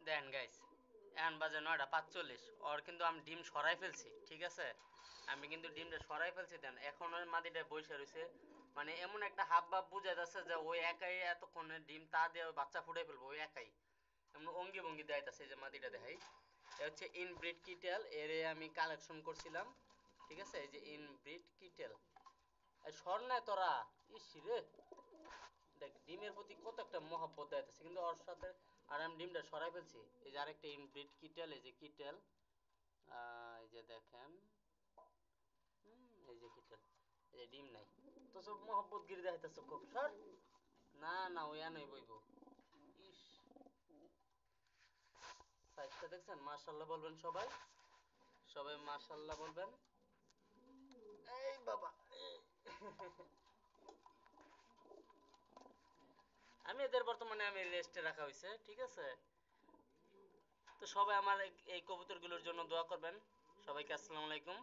দেন guys, এখন বাজে 9:45। ওর কিন্তু আমি ডিম সরাই ফেলছি, ঠিক আছে? আমি কিন্তু ডিমটা সরাই ফেলছি। দেন এখন ওই মাদিটা বসে রয়েছে, মানে এমন একটা হাব ভাব বুঝা যাচ্ছে যে ওই একাই এতক্ষণে ডিম তা দিয়ে ওই বাচ্চা ফুটাই ফেলবো, ওই একাই এমন অঙ্গি ভঙ্গি দেখাইতেছে। যে মাদিটা দেখাই, এ হচ্ছে ইনব্রিড কিটেল, এর আমি কালেকশন করছিলাম, ঠিক আছে? এই যে ইনব্রিড কিটেল। সর নাই তোরা, ইস রে, দেখ ডিমের প্রতি কত একটা মহব্বত দেখাইতেছে, কিন্তু ওর সাথে আর আমি ডিমটা সরাই ফেলছি। এই যে আরেকটা ইনব্রিড কিটেল, এই যে কিটেল, এই যে দেখেন, এই যে কিটেল, এই যে ডিম নাই, তো সব মহব্বত গিরি দেখাইতেছে খুব। সর, না না ওই আনই বইব। ইস, সাইজটা দেখছেন? মাশাল্লাহ বলবেন সবাই, সবাই মাশাল্লাহ বলবেন। এই বাবা, আমি এদের বর্তমানে আমি রেস্টে রাখা হয়েছে, ঠিক আছে? তো সবাই আমার এই কবুতরগুলোর জন্য দোয়া করবেন। সবাইকে আসসালামু আলাইকুম।